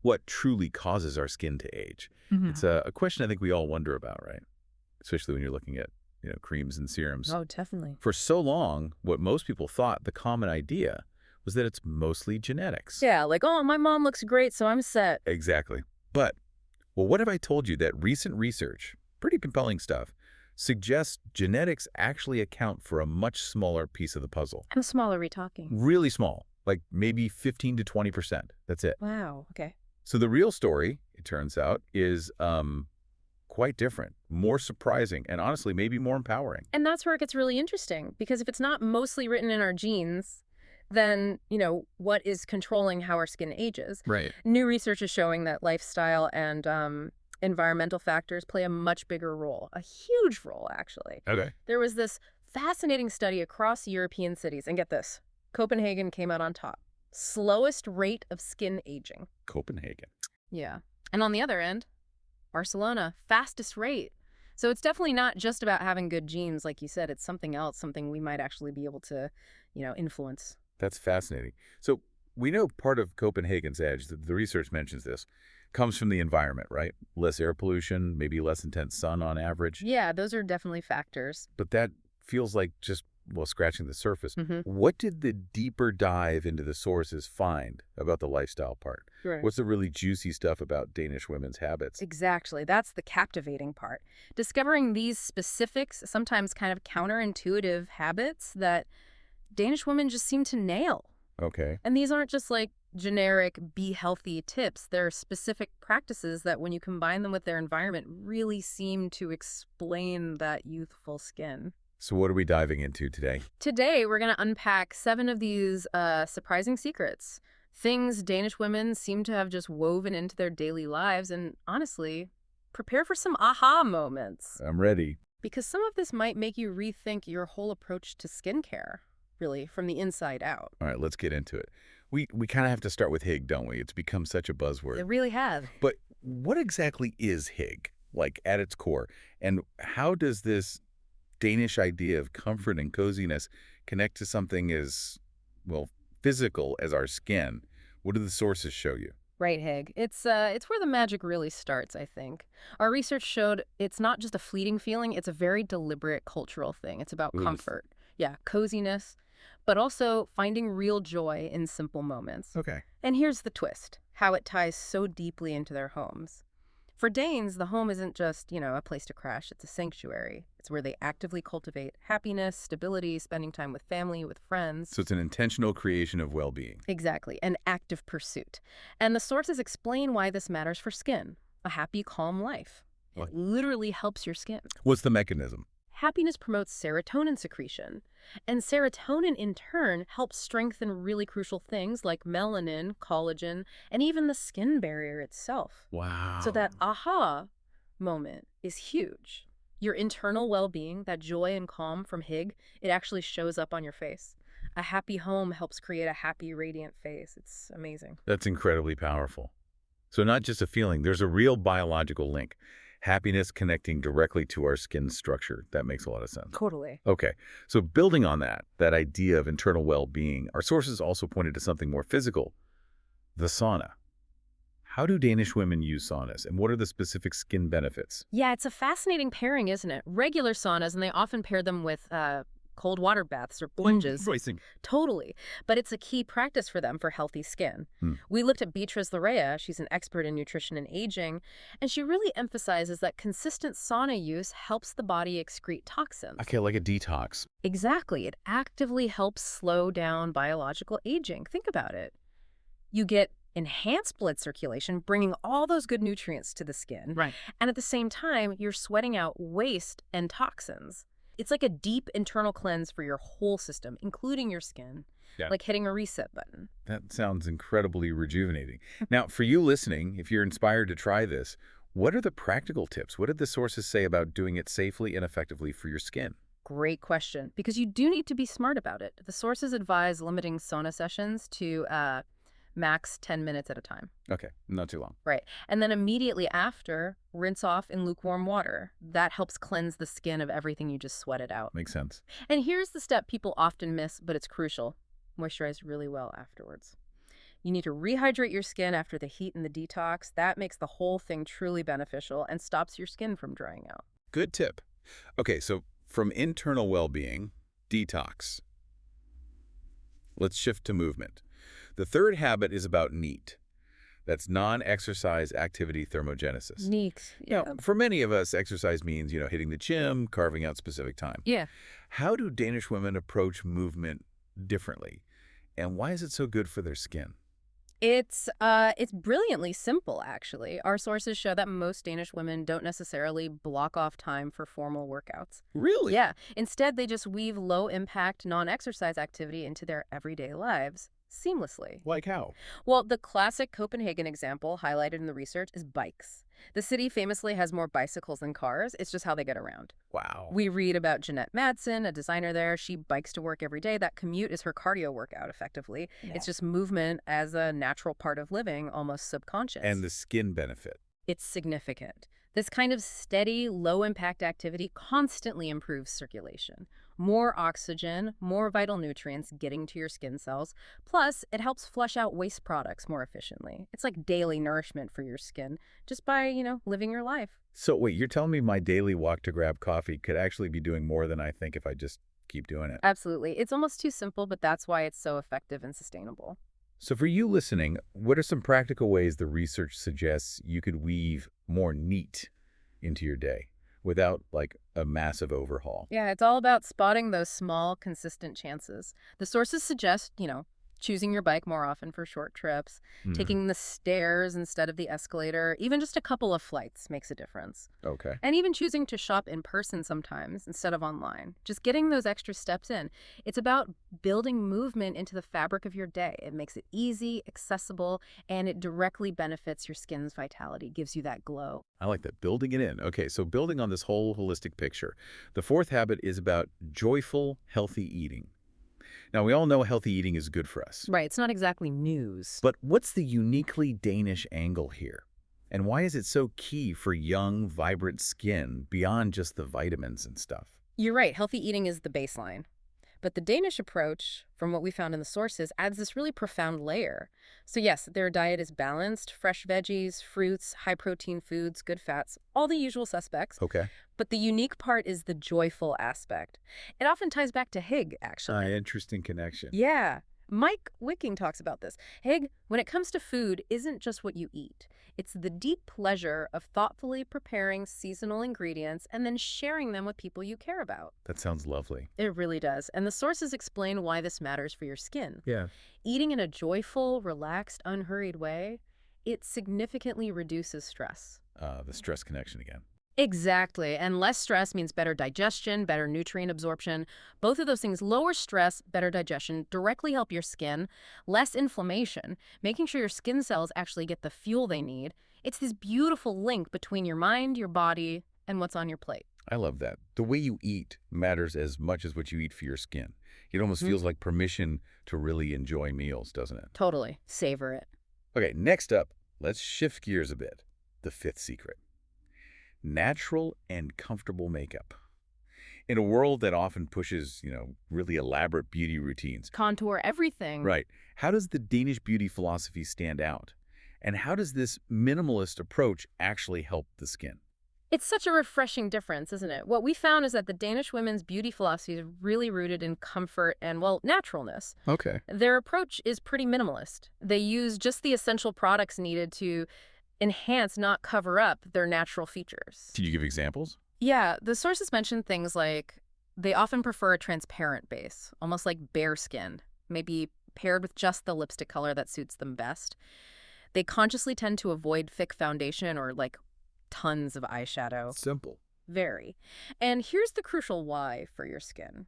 what truly causes our skin to age? It's a question I think we all wonder about, right? Especially when you're looking at, creams and serums. Oh, definitely. For so long, what most people thought, the common idea, was that it's mostly genetics. Yeah, like, oh, my mom looks great, so I'm set. Exactly. But, well, what if I told you that recent research, pretty compelling stuff, suggests genetics actually account for a much smaller piece of the puzzle? How small are we talking? Really small, like maybe 15 to 20%. That's it. Wow, okay. So the real story, it turns out, is quite different, more surprising, and honestly, maybe more empowering. And that's where it gets really interesting, because if it's not mostly written in our genes, then, what is controlling how our skin ages? Right. New research is showing that lifestyle and environmental factors play a much bigger role, a huge role, actually. Okay. There was this fascinating study across European cities, and get this, Copenhagen came out on top. Slowest rate of skin aging. Copenhagen. Yeah. And on the other end, Barcelona, fastest rate. So it's definitely not just about having good genes, like you said. It's something else, something we might actually be able to, influence. That's fascinating. So we know part of Copenhagen's edge, the research mentions this, comes from the environment, right? Less air pollution, maybe less intense sun on average. Yeah, those are definitely factors. But that feels like just, scratching the surface. Mm-hmm. What did the deeper dive into the sources find about the lifestyle part? Right. What's the really juicy stuff about Danish women's habits? Exactly. That's the captivating part. Discovering these specifics, sometimes kind of counterintuitive habits that Danish women just seem to nail. Okay. And these aren't just like generic be healthy tips. They're specific practices that when you combine them with their environment really seem to explain that youthful skin. So what are we diving into today? Today, we're going to unpack 7 of these surprising secrets. Things Danish women seem to have just woven into their daily lives, and honestly, prepare for some aha moments. I'm ready. Because some of this might make you rethink your whole approach to skincare, really, from the inside out. All right, let's get into it. We kind of have to start with Hygge, don't we? It's become such a buzzword. They really have. But what exactly is Hygge, like at its core? And how does this Danish idea of comfort and coziness connect to something as, physical as our skin? What do the sources show you? Right, Hygge. It's where the magic really starts, I think. Our research showed it's not just a fleeting feeling, it's a very deliberate cultural thing. It's about comfort. Yeah, coziness, but also finding real joy in simple moments. Okay. And here's the twist, how it ties so deeply into their homes. For Danes, the home isn't just, a place to crash. It's a sanctuary. It's where they actively cultivate happiness, stability, spending time with family, with friends. So it's an intentional creation of well-being. Exactly, an active pursuit. And the sources explain why this matters for skin. A happy, calm life. It literally helps your skin. What's the mechanism? Happiness promotes serotonin secretion, and serotonin in turn helps strengthen really crucial things like melanin, collagen, and even the skin barrier itself. Wow. So that aha moment is huge. Your internal well-being, that joy and calm from Hygge, it actually shows up on your face. A happy home helps create a happy, radiant face. It's amazing. That's incredibly powerful. So not just a feeling, there's a real biological link. Happiness connecting directly to our skin structure. That makes a lot of sense. Totally. Okay, so building on that idea of internal well-being, our sources also pointed to something more physical, the sauna. How do Danish women use saunas, and what are the specific skin benefits? Yeah, it's a fascinating pairing, isn't it? Regular saunas, and they often pair them with cold water baths or plunges. Totally. But it's a key practice for them for healthy skin. We looked at Beatrice Larea. She's an expert in nutrition and aging, and she really emphasizes that consistent sauna use helps the body excrete toxins. Okay, like a detox. Exactly. It actively helps slow down biological aging. Think about it. You get enhanced blood circulation, bringing all those good nutrients to the skin. Right. And at the same time, you're sweating out waste and toxins. It's like a deep internal cleanse for your whole system, including your skin, like hitting a reset button. That sounds incredibly rejuvenating. Now, for you listening, if you're inspired to try this, what are the practical tips? What did the sources say about doing it safely and effectively for your skin? Great question, because you do need to be smart about it. The sources advise limiting sauna sessions to max 10 minutes at a time. Okay, not too long. Right. And then immediately after, rinse off in lukewarm water. That helps cleanse the skin of everything you just sweated out. Makes sense. And here's the step people often miss, but it's crucial. Moisturize really well afterwards. You need to rehydrate your skin after the heat and the detox. That makes the whole thing truly beneficial and stops your skin from drying out. Good tip. Okay, so from internal well-being, detox. Let's shift to movement. The third habit is about NEAT. That's non-exercise activity thermogenesis. Neat. Now, Yeah. for many of us, exercise means, hitting the gym, carving out specific time. Yeah. How do Danish women approach movement differently? And why is it so good for their skin? It's brilliantly simple, actually. Our sources show that most Danish women don't necessarily block off time for formal workouts. Really? Yeah. Instead, they just weave low-impact, non-exercise activity into their everyday lives seamlessly. Like how? Well, the classic Copenhagen example highlighted in the research is bikes. The city famously has more bicycles than cars. It's just how they get around. Wow. We read about Jeanette Madsen, a designer there. She bikes to work every day. That commute is her cardio workout, effectively. Yeah. It's just movement as a natural part of living, almost subconscious. And the skin benefit. It's significant. This kind of steady, low-impact activity constantly improves circulation. More oxygen, more vital nutrients getting to your skin cells. Plus, it helps flush out waste products more efficiently. It's like daily nourishment for your skin, just by, living your life. So wait, you're telling me my daily walk to grab coffee could actually be doing more than I think if I just keep doing it? Absolutely. It's almost too simple, but that's why it's so effective and sustainable. So for you listening, what are some practical ways the research suggests you could weave more NEAT into your day without, like, a massive overhaul? Yeah, it's all about spotting those small, consistent chances. The sources suggest, choosing your bike more often for short trips, taking the stairs instead of the escalator, even just a couple of flights makes a difference. Okay. And even choosing to shop in person sometimes instead of online. Just getting those extra steps in. It's about building movement into the fabric of your day. It makes it easy, accessible, and it directly benefits your skin's vitality, gives you that glow. I like that. Building it in. Okay, so building on this whole holistic picture, the fourth habit is about joyful, healthy eating. Now, we all know healthy eating is good for us. Right, it's not exactly news. But what's the uniquely Danish angle here? And why is it so key for young, vibrant skin beyond just the vitamins and stuff? You're right, healthy eating is the baseline. But the Danish approach, from what we found in the sources, adds this really profound layer. So yes, their diet is balanced, fresh veggies, fruits, high-protein foods, good fats, all the usual suspects. Okay. But the unique part is the joyful aspect. It often ties back to Hygge, actually. Interesting connection. Yeah. Mike Wicking talks about this. Hygge, when it comes to food, isn't just what you eat. It's the deep pleasure of thoughtfully preparing seasonal ingredients and then sharing them with people you care about. That sounds lovely. It really does. And the sources explain why this matters for your skin. Yeah. Eating in a joyful, relaxed, unhurried way, it significantly reduces stress. The stress connection again. Exactly. And less stress means better digestion, better nutrient absorption. Both of those things, lower stress, better digestion, directly help your skin, less inflammation, making sure your skin cells actually get the fuel they need. It's this beautiful link between your mind, your body, and what's on your plate. I love that. The way you eat matters as much as what you eat for your skin. It almost feels like permission to really enjoy meals, doesn't it? Totally. Savor it. Okay, next up, let's shift gears a bit. The fifth secret. Natural and comfortable makeup. In a world that often pushes, really elaborate beauty routines. Contour everything. Right. How does the Danish beauty philosophy stand out? And how does this minimalist approach actually help the skin? It's such a refreshing difference, isn't it? What we found is that the Danish women's beauty philosophy is really rooted in comfort and, well, naturalness. Okay. Their approach is pretty minimalist. They use just the essential products needed to enhance, not cover up, their natural features. Can you give examples? Yeah, the sources mention things like they often prefer a transparent base, almost like bare skin, maybe paired with just the lipstick color that suits them best. They consciously tend to avoid thick foundation or tons of eyeshadow. Simple. Very. And here's the crucial why for your skin.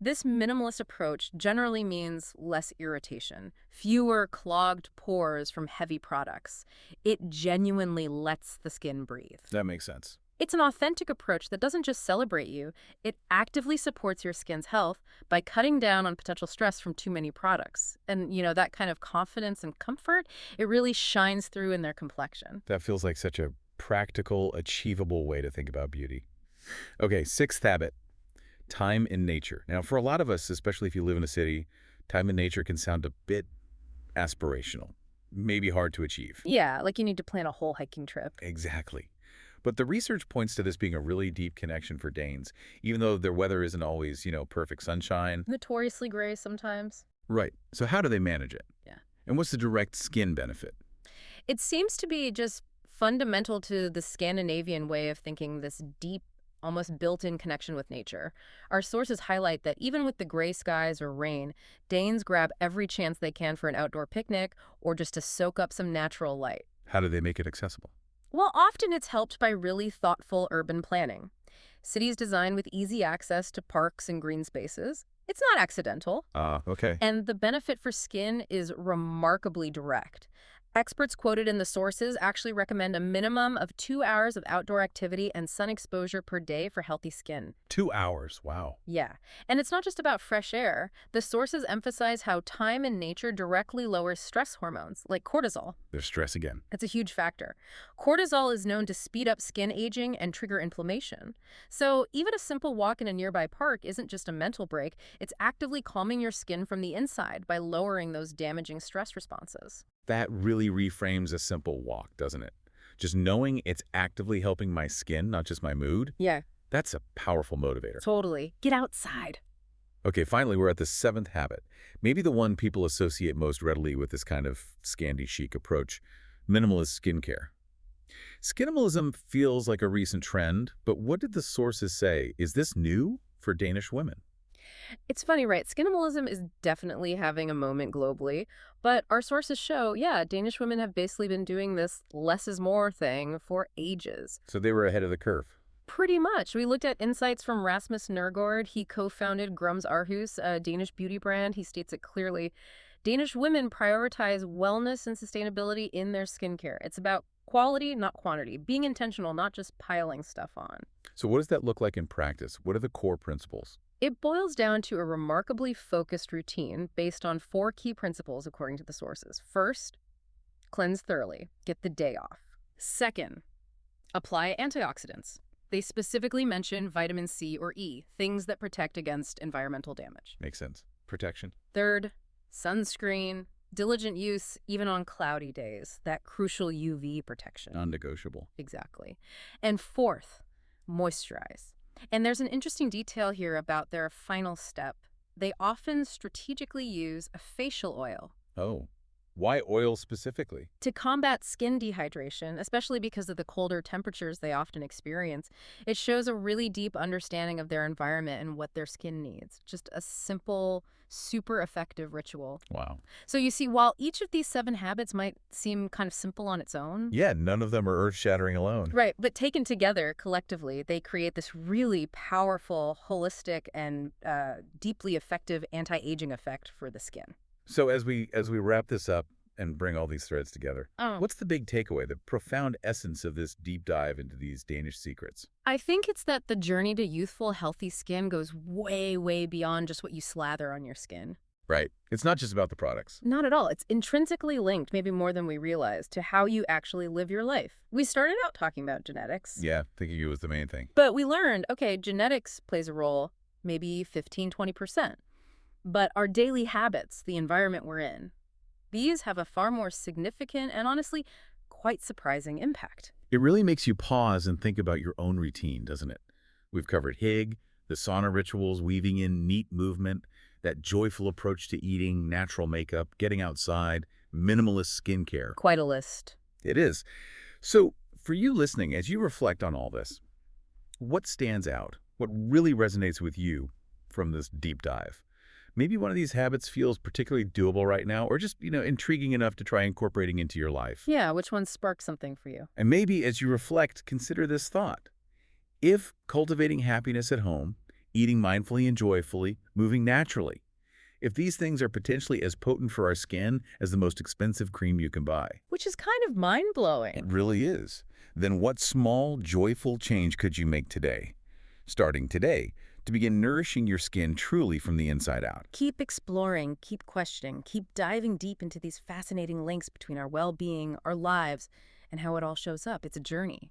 This minimalist approach generally means less irritation, fewer clogged pores from heavy products. It genuinely lets the skin breathe. That makes sense. It's an authentic approach that doesn't just celebrate you, it actively supports your skin's health by cutting down on potential stress from too many products. And, that kind of confidence and comfort, it really shines through in their complexion. That feels like such a practical, achievable way to think about beauty. Okay, sixth habit. Time in nature. Now, for a lot of us, especially if you live in a city, time in nature can sound a bit aspirational, maybe hard to achieve. Yeah, like you need to plan a whole hiking trip. Exactly. But the research points to this being a really deep connection for Danes, even though their weather isn't always, perfect sunshine. Notoriously gray sometimes. Right. So how do they manage it? Yeah. And what's the direct skin benefit? It seems to be just fundamental to the Scandinavian way of thinking, this deep, almost built-in connection with nature. Our sources highlight that even with the gray skies or rain, Danes grab every chance they can for an outdoor picnic or just to soak up some natural light. How do they make it accessible? Well, often it's helped by really thoughtful urban planning. Cities designed with easy access to parks and green spaces. It's not accidental. Okay. And the benefit for skin is remarkably direct. Experts quoted in the sources actually recommend a minimum of 2 hours of outdoor activity and sun exposure per day for healthy skin. 2 hours. Wow. Yeah. And it's not just about fresh air. The sources emphasize how time in nature directly lowers stress hormones, like cortisol. There's stress again. It's a huge factor. Cortisol is known to speed up skin aging and trigger inflammation. So even a simple walk in a nearby park isn't just a mental break. It's actively calming your skin from the inside by lowering those damaging stress responses. That really reframes a simple walk, doesn't it? Just knowing it's actively helping my skin, not just my mood. Yeah, That's a powerful motivator. totally. Get outside. Okay, finally, we're at the 7th habit. Maybe the one people associate most readily with this kind of Scandi chic approach, minimalist skincare. Skinimalism feels like a recent trend, but what did the sources say? Is this new for Danish women? It's funny, right? Skinimalism is definitely having a moment globally, but our sources show, yeah, Danish women have basically been doing this less is more thing for ages. So they were ahead of the curve. Pretty much. We looked at insights from Rasmus Nergård. He co-founded Grums Aarhus, a Danish beauty brand. He states it clearly. Danish women prioritize wellness and sustainability in their skincare. It's about quality, not quantity. Being intentional, not just piling stuff on. So what does that look like in practice? What are the core principles? It boils down to a remarkably focused routine based on 4 key principles according to the sources. First, cleanse thoroughly. Get the day off. Second, apply antioxidants. They specifically mention vitamin C or E, things that protect against environmental damage. Makes sense. Protection. Third, sunscreen. Diligent use even on cloudy days. That crucial UV protection. Non-negotiable. Exactly. And fourth, moisturize. And there's an interesting detail here about their final step. They often strategically use a facial oil Oh, why oil specifically? to combat skin dehydration, especially because of the colder temperatures they often experience. It shows a really deep understanding of their environment and what their skin needs. Just a simple, super effective ritual. Wow. So you see, while each of these 7 habits might seem kind of simple on its own, Yeah, none of them are earth-shattering alone. right, but taken together collectively, they create this really powerful, holistic, and deeply effective anti-aging effect for the skin. So as we wrap this up and bring all these threads together, Oh. what's the big takeaway, the profound essence of this deep dive into these Danish secrets? I think it's that the journey to youthful, healthy skin goes way, way beyond just what you slather on your skin. Right. It's not just about the products. Not at all. It's intrinsically linked, maybe more than we realize, to how you actually live your life. We started out talking about genetics. Yeah, thinking it was the main thing. But we learned, okay, genetics plays a role, maybe 15, 20%. But our daily habits, the environment we're in, these have a far more significant and honestly quite surprising impact. It really makes you pause and think about your own routine, doesn't it? We've covered Hygge, the sauna rituals, weaving in neat movement, that joyful approach to eating, natural makeup, getting outside, minimalist skincare. Quite a list. It is. So for you listening, as you reflect on all this, what stands out? What really resonates with you from this deep dive? Maybe one of these habits feels particularly doable right now, or just, intriguing enough to try incorporating into your life. Yeah, which one sparks something for you? And maybe as you reflect, consider this thought. If cultivating happiness at home, eating mindfully and joyfully, moving naturally, if these things are potentially as potent for our skin as the most expensive cream you can buy. Which is kind of mind-blowing. It really is. Then what small, joyful change could you make today? Starting today, to begin nourishing your skin truly from the inside out. Keep exploring, keep questioning, keep diving deep into these fascinating links between our well-being, our lives, and how it all shows up. It's a journey.